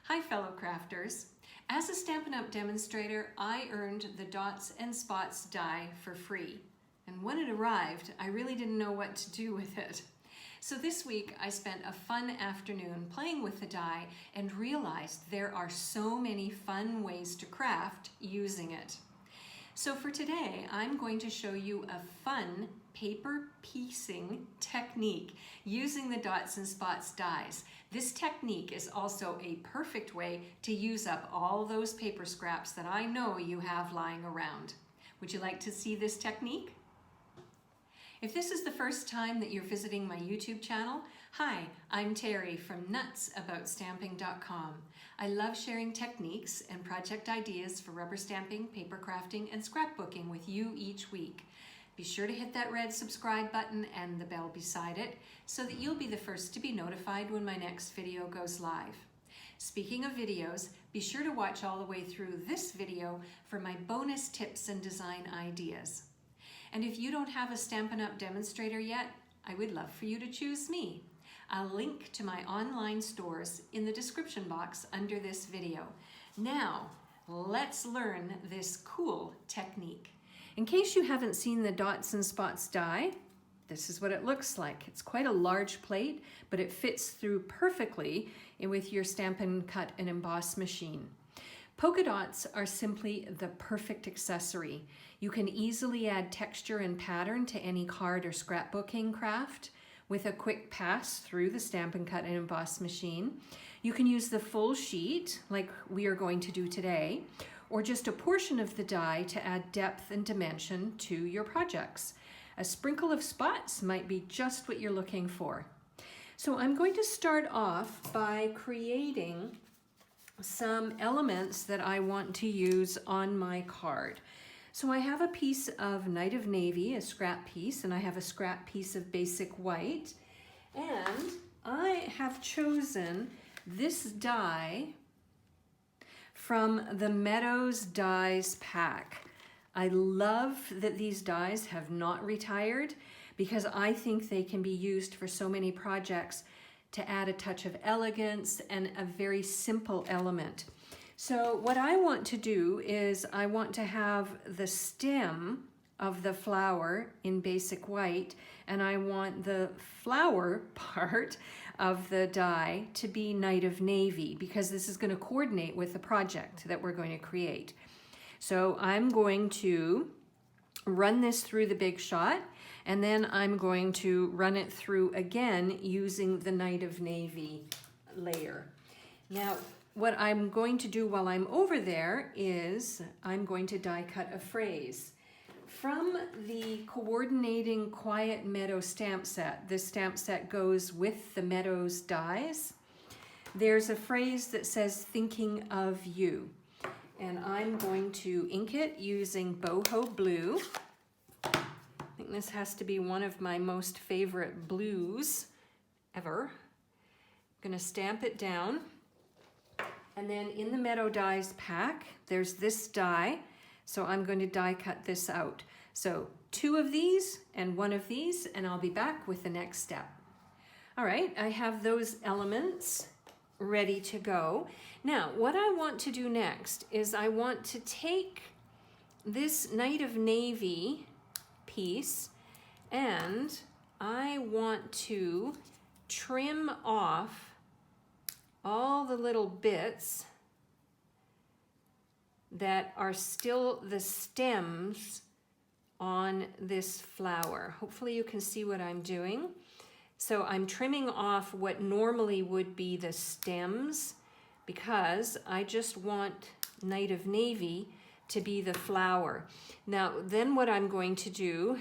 Hi fellow crafters. As a Stampin' Up! Demonstrator, I earned the Dots and Spots die for free. And when it arrived, I really didn't know what to do with it. So this week I spent a fun afternoon playing with the die and realized there are so many fun ways to craft using it. So for today, I'm going to show you a fun paper piecing technique using the Dots and Spots dies. This technique is also a perfect way to use up all those paper scraps that I know you have lying around. Would you like to see this technique? If this is the first time that you're visiting my YouTube channel, hi, I'm Terry from nutsAboutStamping.com. I love sharing techniques and project ideas for rubber stamping, paper crafting, and scrapbooking with you each week. Be sure to hit that red subscribe button and the bell beside it so that you'll be the first to be notified when my next video goes live. Speaking of videos, be sure to watch all the way through this video for my bonus tips and design ideas. And if you don't have a Stampin' Up! Demonstrator yet, I would love for you to choose me. I'll link to my online stores in the description box under this video. Now, let's learn this cool technique. In case you haven't seen the Dots and Spots die, this is what it looks like. It's quite a large plate, but it fits through perfectly with your Stampin' Cut and Emboss machine. Polka dots are simply the perfect accessory. You can easily add texture and pattern to any card or scrapbooking craft with a quick pass through the Stampin' Cut and Emboss machine. You can use the full sheet, like we are going to do today, or just a portion of the die to add depth and dimension to your projects. A sprinkle of spots might be just what you're looking for. So I'm going to start off by creating some elements that I want to use on my card. So I have a piece of Night of Navy, a scrap piece, and I have a scrap piece of basic white. And I have chosen this die from the Meadows dies pack. I love that these dies have not retired because I think they can be used for so many projects to add a touch of elegance and a very simple element. So what I want to do is I want to have the stem of the flower in basic white, and I want the flower part of the die to be Night of Navy because this is going to coordinate with the project that we're going to create. So I'm going to run this through the Big Shot, and then I'm going to run it through again using the Night of Navy layer. Now, what I'm going to do while I'm over there is I'm going to die cut a phrase. From the Coordinating Quiet Meadow stamp set, this stamp set goes with the Meadows dies. There's a phrase that says, thinking of you. And I'm going to ink it using boho blue. I think this has to be one of my most favorite blues ever. I'm going to stamp it down. And then in the Meadow dies pack, there's this die. So I'm going to die cut this out. So 2 of these and 1 of these, and I'll be back with the next step. All right, I have those elements ready to go. Now, what I want to do next is I want to take this Night of Navy piece and I want to trim off all the little bits that are still the stems on this flower. Hopefully you can see what I'm doing. So I'm trimming off what normally would be the stems because I just want Night of Navy to be the flower. Now, then what I'm going to do,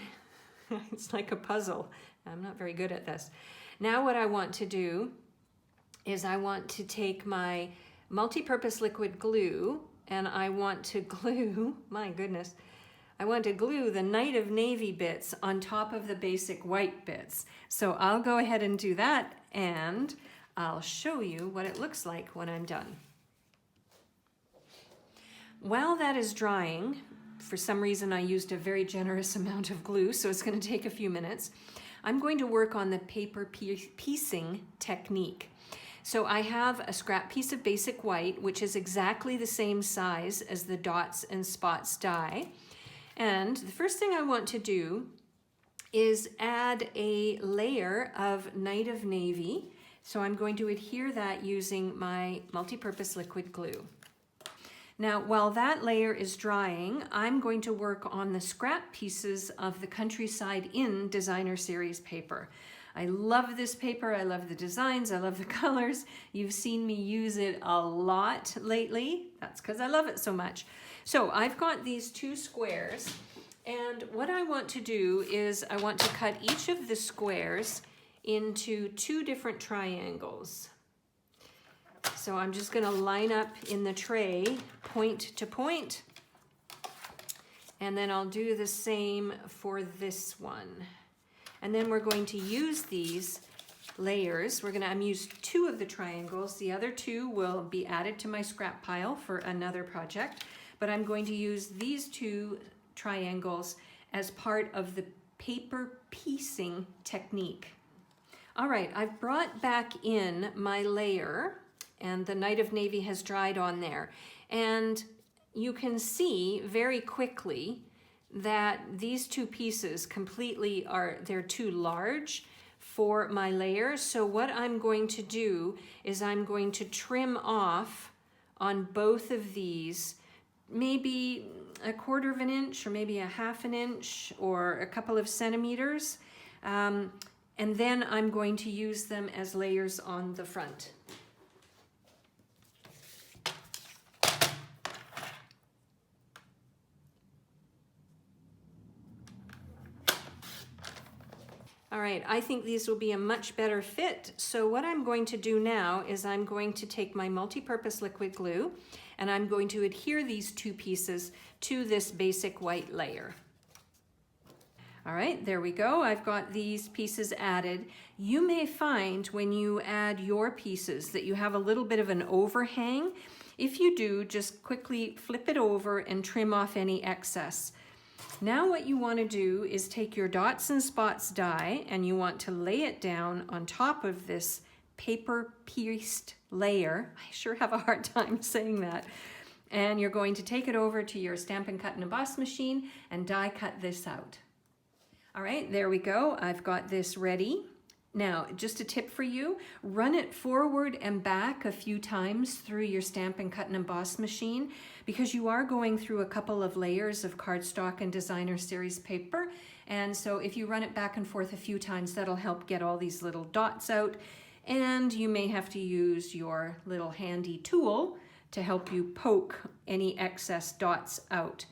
it's like a puzzle. I'm not very good at this. Now what I want to do is I want to take my multi-purpose liquid glue and I want to glue, my goodness, I want to glue the Night of Navy bits on top of the basic white bits. So I'll go ahead and do that and I'll show you what it looks like when I'm done. While that is drying, for some reason I used a very generous amount of glue, so it's going to take a few minutes. I'm going to work on the paper piecing technique. So I have a scrap piece of basic white, which is exactly the same size as the dots and spots die. And the first thing I want to do is add a layer of Night of Navy. So I'm going to adhere that using my multi-purpose liquid glue. Now, while that layer is drying, I'm going to work on the scrap pieces of the Countryside Inn Designer Series paper. I love this paper, I love the designs, I love the colors. You've seen me use it a lot lately. That's because I love it so much. So I've got these two squares, and what I want to do is I want to cut each of the squares into two different triangles. So I'm just going to line up in the tray, point to point, and then I'll do the same for this one. And then we're going to use these layers. We're going to use two of the triangles. The other two will be added to my scrap pile for another project, but I'm going to use these two triangles as part of the paper piecing technique. All right, I've brought back in my layer, and the Night of Navy has dried on there. And you can see very quickly that these two pieces completely they're too large for my layer. So what I'm going to do is I'm going to trim off on both of these, maybe 1/4 of an inch or maybe 1/2 an inch or a couple of centimeters. And then I'm going to use them as layers on the front. All right, I think these will be a much better fit. So what I'm going to do now is I'm going to take my multi-purpose liquid glue and I'm going to adhere these two pieces to this basic white layer. All right, there we go. I've got these pieces added. You may find when you add your pieces that you have a little bit of an overhang. If you do, just quickly flip it over and trim off any excess. Now what you want to do is take your dots and spots die and you want to lay it down on top of this paper pieced layer. I sure have a hard time saying that. And you're going to take it over to your Stampin' Cut and Emboss machine and die cut this out. All right, there we go. I've got this ready. Now, just a tip for you, run it forward and back a few times through your Stampin' Cut and Emboss machine because you are going through a couple of layers of cardstock and Designer Series paper. And so if you run it back and forth a few times, that'll help get all these little dots out. And you may have to use your little handy tool to help you poke any excess dots out.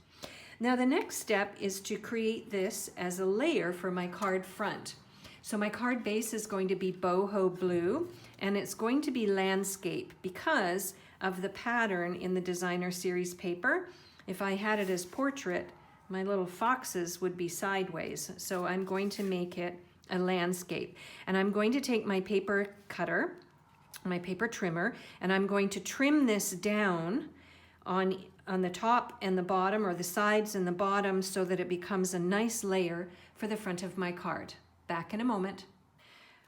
Now the next step is to create this as a layer for my card front. So my card base is going to be boho blue and it's going to be landscape because of the pattern in the Designer Series paper. If I had it as portrait, my little foxes would be sideways. So I'm going to make it a landscape. And I'm going to take my paper cutter, my paper trimmer, and I'm going to trim this down on the top and the bottom, or the sides and the bottom, so that it becomes a nice layer for the front of my card. Back in a moment.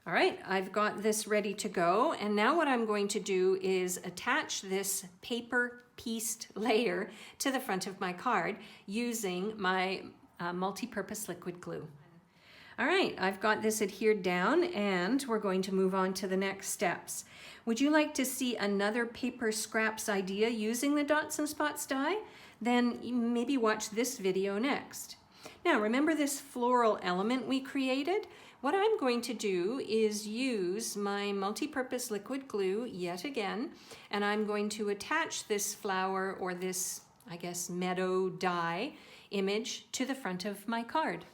All right, I've got this ready to go. And now what I'm going to do is attach this paper pieced layer to the front of my card using my multi-purpose liquid glue. All right, I've got this adhered down and we're going to move on to the next steps. Would you like to see another paper scraps idea using the dots and spots die? Then maybe watch this video next. Now remember this floral element we created? What I'm going to do is use my multi-purpose liquid glue yet again, and I'm going to attach this flower, or this, I guess, meadow die image to the front of my card.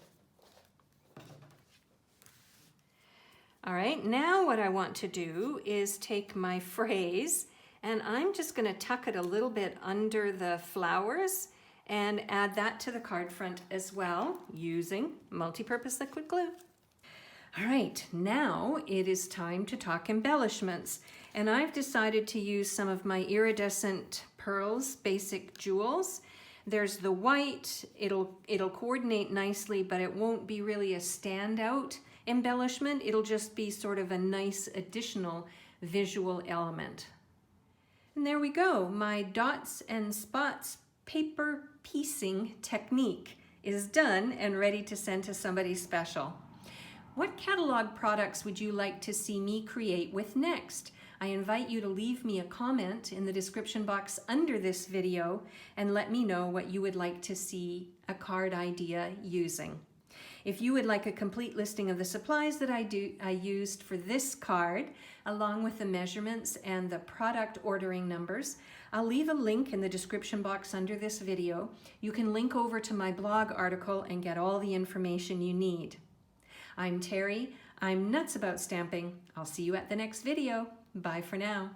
All right, now what I want to do is take my phrase and I'm just going to tuck it a little bit under the flowers and add that to the card front as well using multi-purpose liquid glue. All right, now it is time to talk embellishments. And I've decided to use some of my Iridescent Pearls Basic Jewels. There's the white, it'll coordinate nicely, but it won't be really a standout embellishment. It'll just be sort of a nice additional visual element. And there we go. My dots and spots paper piecing technique is done and ready to send to somebody special. What catalog products would you like to see me create with next? I invite you to leave me a comment in the description box under this video and let me know what you would like to see a card idea using. If you would like a complete listing of the supplies that I used for this card, along with the measurements and the product ordering numbers, I'll leave a link in the description box under this video. You can link over to my blog article and get all the information you need. I'm Terry. I'm nuts about stamping. I'll see you at the next video. Bye for now.